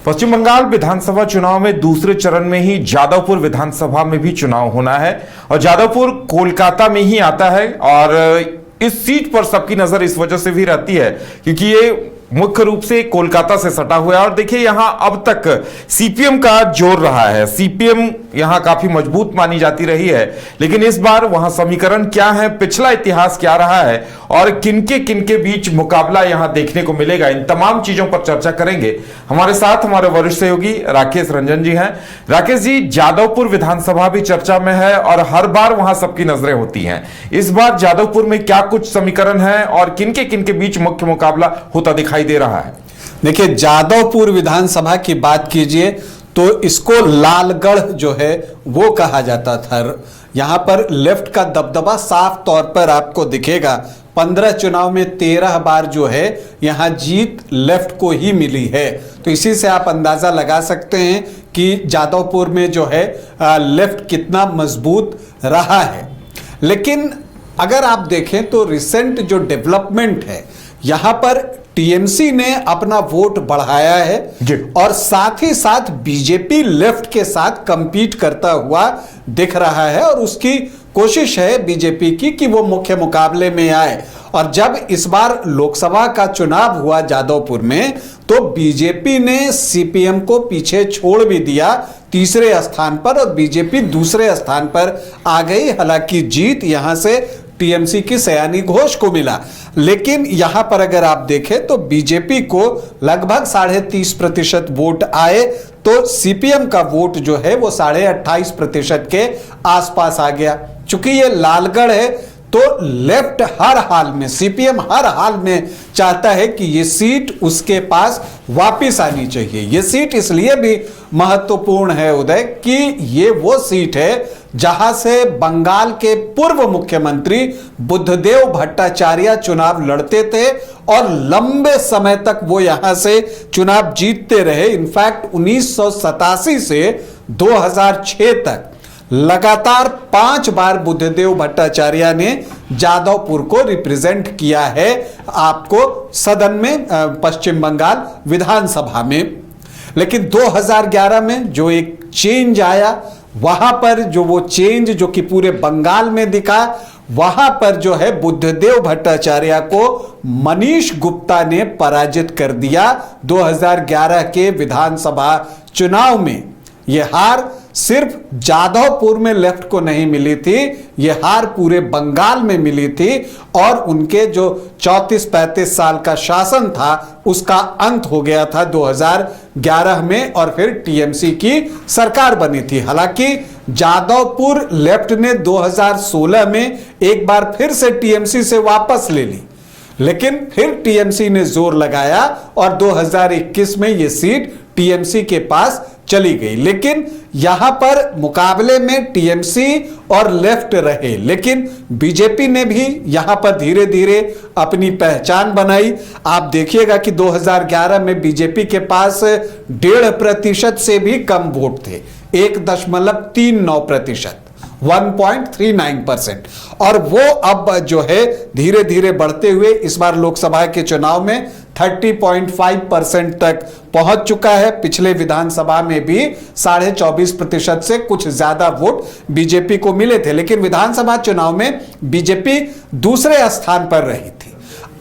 पश्चिम बंगाल विधानसभा चुनाव में दूसरे चरण में ही जादवपुर विधानसभा में भी चुनाव होना है और जादवपुर कोलकाता में ही आता है। और इस सीट पर सबकी नजर इस वजह से भी रहती है क्योंकि ये मुख्य रूप से कोलकाता से सटा हुआ है। और देखिए यहां अब तक सीपीएम का जोर रहा है, सीपीएम यहां काफी मजबूत मानी जाती रही है, लेकिन इस बार वहां समीकरण क्या है, पिछला इतिहास क्या रहा है और किनके किनके बीच मुकाबला यहां देखने को मिलेगा, इन तमाम चीजों पर चर्चा करेंगे। हमारे साथ हमारे वरिष्ठ सहयोगी राकेश रंजन जी हैं। राकेश जी, जादवपुर विधानसभा भी चर्चा में है और हर बार वहां सबकी नजरें होती हैं। इस बार जादवपुर में क्या कुछ समीकरण है और किनके किनके बीच मुख्य मुकाबला होता दिखाई दे रहा है? देखिए, जादवपुर विधानसभा की बात कीजिए तो इसको लालगढ़ जो है वो कहा जाता था। यहां पर लेफ्ट का दबदबा साफ तौर पर आपको दिखेगा। 15 चुनाव में 13 बार जो है यहां जीत लेफ्ट को ही मिली है। तो इसी से आप अंदाजा लगा सकते हैं कि जादवपुर में जो है लेफ्ट कितना मजबूत रहा है। लेकिन अगर आप देखें तो रिसेंट जो डेवलपमेंट है, यहां पर टीएमसी ने अपना वोट बढ़ाया है और साथ ही साथ बीजेपी लेफ्ट के साथ कंपीट करता हुआ दिख रहा है और उसकी कोशिश है बीजेपी की कि वो मुख्य मुकाबले में आए। और जब इस बार लोकसभा का चुनाव हुआ जादवपुर में तो बीजेपी ने सीपीएम को पीछे छोड़ भी दिया तीसरे स्थान पर और बीजेपी दूसरे स्थान पर आ गई। हालांकि जीत यहां से टीएमसी की सयानी घोष को मिला, लेकिन यहां पर अगर आप देखें तो बीजेपी को लगभग 30.5% वोट आए तो सीपीएम का वोट जो है वो 28.5% के आसपास आ गया। चूंकि ये लालगढ़ है तो लेफ्ट हर हाल में, सीपीएम हर हाल में चाहता है कि ये सीट उसके पास वापस आनी चाहिए। ये सीट इसलिए भी महत्वपूर्ण है उदय कि ये वो सीट है जहां से बंगाल के पूर्व मुख्यमंत्री बुद्धदेव भट्टाचार्य चुनाव लड़ते थे और लंबे समय तक वो यहां से चुनाव जीतते रहे। इनफैक्ट 1987 से 2006 तक लगातार 5 बार बुद्धदेव भट्टाचार्य ने जादवपुर को रिप्रेजेंट किया है आपको सदन में, पश्चिम बंगाल विधानसभा में। लेकिन 2011 में जो एक चेंज आया, वहां पर जो वो चेंज जो कि पूरे बंगाल में दिखा, वहां पर जो है बुद्धदेव भट्टाचार्य को मनीष गुप्ता ने पराजित कर दिया 2011 के विधानसभा चुनाव में। यह हार सिर्फ जादवपुर में लेफ्ट को नहीं मिली थी, यह हार पूरे बंगाल में मिली थी और उनके जो 34-35 साल का शासन था उसका अंत हो गया था 2011 में और फिर टीएमसी की सरकार बनी थी। हालांकि जादवपुर लेफ्ट ने 2016 में एक बार फिर से टीएमसी से वापस ले ली, लेकिन फिर टीएमसी ने जोर लगाया और 2021 में यह सीट टीएमसी के पास चली गई। लेकिन यहां पर मुकाबले में टीएमसी और लेफ्ट रहे, लेकिन बीजेपी ने भी यहां पर धीरे धीरे अपनी पहचान बनाई। आप देखिएगा कि 2011 में बीजेपी के पास 1.5% से भी कम वोट थे, 1.39%, 1.39%, और वो अब जो है धीरे धीरे बढ़ते हुए इस बार लोकसभा के चुनाव में 30.5% तक पहुंच चुका है। पिछले विधानसभा में भी 24.5% से कुछ ज्यादा वोट बीजेपी को मिले थे, लेकिन विधानसभा चुनाव में बीजेपी दूसरे स्थान पर रही थी।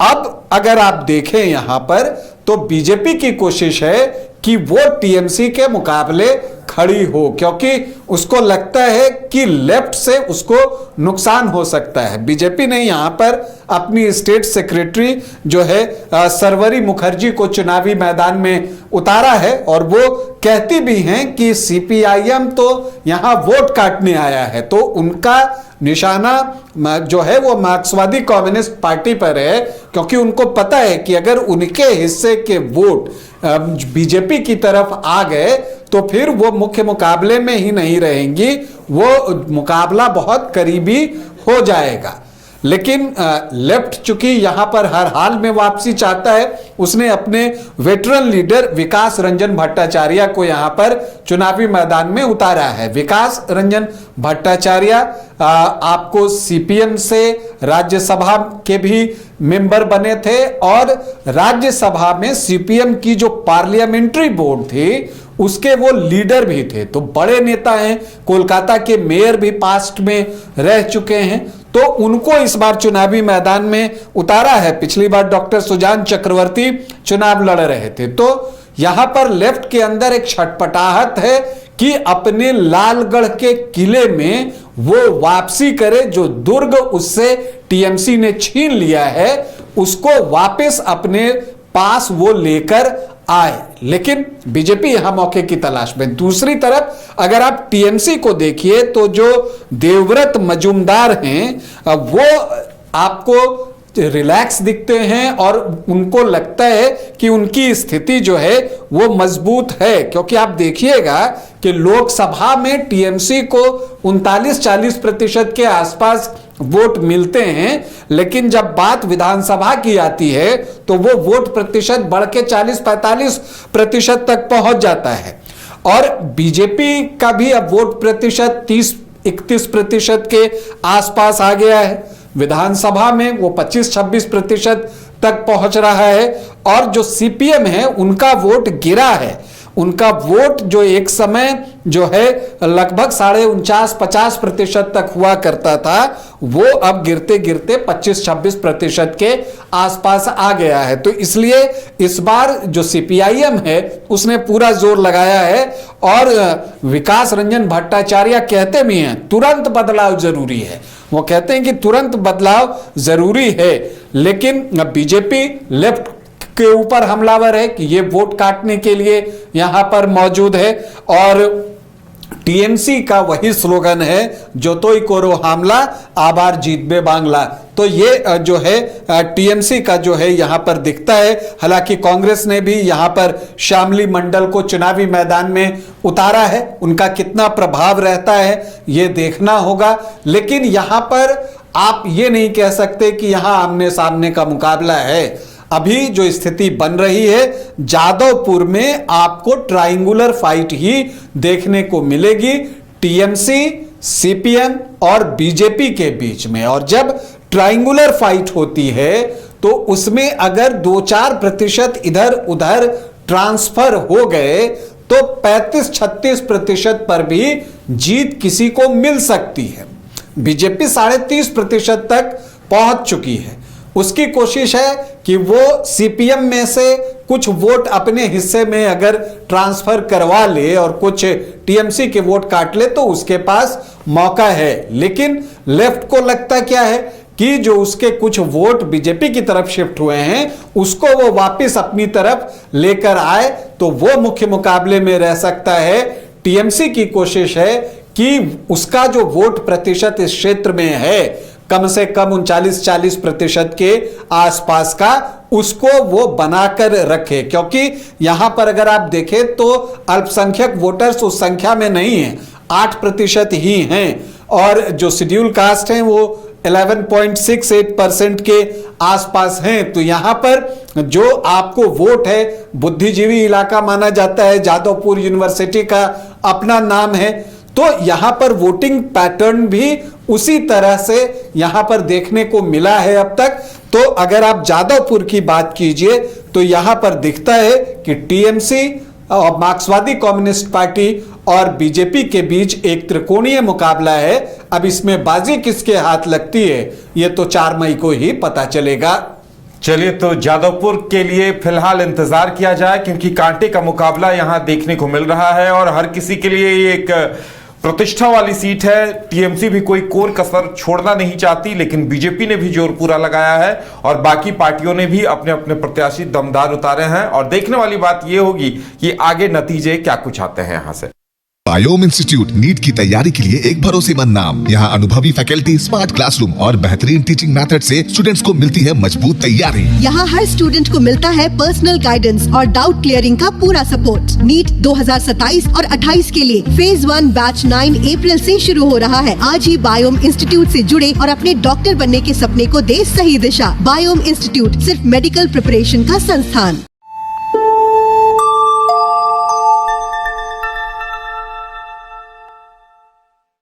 अब अगर आप देखें यहां पर तो बीजेपी की कोशिश है कि वो टीएमसी के मुकाबले खड़ी हो, क्योंकि उसको लगता है कि लेफ्ट से उसको नुकसान हो सकता है। बीजेपी ने यहां पर अपनी स्टेट सेक्रेटरी जो है सरवरी मुखर्जी को चुनावी मैदान में उतारा है और वो कहती भी हैं कि सीपीआईएम तो यहां वोट काटने आया है, तो उनका निशाना जो है वो मार्क्सवादी कम्युनिस्ट पार्टी पर है, क्योंकि उनको पता है कि अगर उनके हिस्से के वोट बीजेपी की तरफ आ गए तो फिर वो मुख्य मुकाबले में ही नहीं रहेंगी, वो मुकाबला बहुत करीबी हो जाएगा। लेकिन लेफ्ट चूंकि यहां पर हर हाल में वापसी चाहता है, उसने अपने वेटरन लीडर विकास रंजन भट्टाचार्य को यहां पर चुनावी मैदान में उतारा है। विकास रंजन भट्टाचार्य आपको सीपीएम से राज्यसभा के भी मेंबर बने थे और राज्यसभा में सीपीएम की जो पार्लियामेंट्री बोर्ड थी उसके वो लीडर भी थे। तो बड़े नेता हैं, कोलकाता के मेयर भी पास्ट में रह चुके हैं, तो उनको इस बार चुनावी मैदान में उतारा है। पिछली बार डॉक्टर सुजान चक्रवर्ती चुनाव लड़ रहे थे। तो यहां पर लेफ्ट के अंदर एक छटपटाहट है कि अपने लालगढ़ के किले में वो वापसी करे, जो दुर्ग उससे टीएमसी ने छीन लिया है उसको वापस अपने पास वो लेकर आए। लेकिन बीजेपी यहां मौके की तलाश में। दूसरी तरफ अगर आप टीएमसी को देखिए तो जो देवव्रत मजूमदार हैं वो आपको रिलैक्स दिखते हैं और उनको लगता है कि उनकी स्थिति जो है वो मजबूत है, क्योंकि आप देखिएगा कि लोकसभा में टीएमसी को 39-40% के आसपास वोट मिलते हैं, लेकिन जब बात विधानसभा की आती है तो वो वोट प्रतिशत बढ़ के 40-45% तक पहुंच जाता है। और बीजेपी का भी अब वोट प्रतिशत 30-31% के आसपास आ गया है। विधानसभा में वो 25-26% तक पहुंच रहा है। और जो सीपीएम है उनका वोट गिरा है। उनका वोट जो एक समय जो है लगभग 49-50% तक हुआ करता था, वो अब गिरते गिरते 25-26% के आसपास आ गया है। तो इसलिए इस बार जो सीपीआईएम है उसने पूरा जोर लगाया है। और विकास रंजन भट्टाचार्य कहते भी हैं तुरंत बदलाव जरूरी है। वो कहते हैं कि तुरंत बदलाव जरूरी है, लेकिन बीजेपी लेफ्ट के ऊपर हमलावर है कि ये वोट काटने के लिए यहां पर मौजूद है। और टीएमसी का वही स्लोगन है, जो तो कोरो हमला आबार जीतबे बांग्ला। तो ये जो है टीएमसी का जो है यहां पर दिखता है। हालांकि कांग्रेस ने भी यहां पर शामली मंडल को चुनावी मैदान में उतारा है, उनका कितना प्रभाव रहता है ये देखना होगा। लेकिन यहां पर आप ये नहीं कह सकते कि यहां आमने सामने का मुकाबला है। अभी जो स्थिति बन रही है जादवपुर में आपको ट्रायंगुलर फाइट ही देखने को मिलेगी, टीएमसी, सीपीएम और बीजेपी के बीच में। और जब ट्रायंगुलर फाइट होती है तो उसमें अगर 2-4% इधर उधर ट्रांसफर हो गए तो 35-36% पर भी जीत किसी को मिल सकती है। बीजेपी 30.5% तक पहुंच चुकी है। उसकी कोशिश है कि वो सीपीएम में से कुछ वोट अपने हिस्से में अगर ट्रांसफर करवा ले और कुछ टीएमसी के वोट काट ले तो उसके पास मौका है। लेकिन लेफ्ट को लगता क्या है कि जो उसके कुछ वोट बीजेपी की तरफ शिफ्ट हुए हैं उसको वो वापस अपनी तरफ लेकर आए तो वो मुख्य मुकाबले में रह सकता है। टीएमसी की कोशिश है कि उसका जो वोट प्रतिशत इस क्षेत्र में है कम से कम 39-40% के आसपास का, उसको वो बनाकर रखे। क्योंकि यहां पर अगर आप देखें तो अल्पसंख्यक वोटर्स उस संख्या में नहीं है, 8% ही हैं। और जो शेड्यूल कास्ट हैं वो 11.68% के आसपास हैं। तो यहां पर जो आपको वोट है, बुद्धिजीवी इलाका माना जाता है, जादवपुर यूनिवर्सिटी का अपना नाम है, तो यहां पर वोटिंग पैटर्न भी उसी तरह से यहां पर देखने को मिला है अब तक। तो अगर आप जादवपुर की बात कीजिए तो यहां पर दिखता है कि टीएमसी और मार्क्सवादी कम्युनिस्ट पार्टी और बीजेपी के बीच एक त्रिकोणीय मुकाबला है। अब इसमें बाजी किसके हाथ लगती है ये तो 4 मई को ही पता चलेगा। चलिए, तो जादवपुर के लिए फिलहाल इंतजार किया जाए, क्योंकि कांटे का मुकाबला यहां देखने को मिल रहा है और हर किसी के लिए ये एक प्रतिष्ठा वाली सीट है। टीएमसी भी कोई कोर कसर छोड़ना नहीं चाहती, लेकिन बीजेपी ने भी जोर पूरा लगाया है और बाकी पार्टियों ने भी अपने अपने प्रत्याशी दमदार उतारे हैं। और देखने वाली बात यह होगी कि आगे नतीजे क्या कुछ आते हैं यहां से। बायोम इंस्टीट्यूट नीट की तैयारी के लिए एक भरोसेमंद नाम। यहाँ अनुभवी फैकल्टी, स्मार्ट क्लासरूम और बेहतरीन टीचिंग मेथड से स्टूडेंट्स को मिलती है मजबूत तैयारी। यहाँ हर स्टूडेंट को मिलता है पर्सनल गाइडेंस और डाउट क्लियरिंग का पूरा सपोर्ट। नीट 2027 और 28 के लिए फेज 1 बैच 9 अप्रैल से शुरू हो रहा है। आज ही बायोम इंस्टीट्यूट से जुड़े और अपने डॉक्टर बनने के सपने को दे सही दिशा। बायोम इंस्टीट्यूट सिर्फ मेडिकल प्रिपरेशन का संस्थान।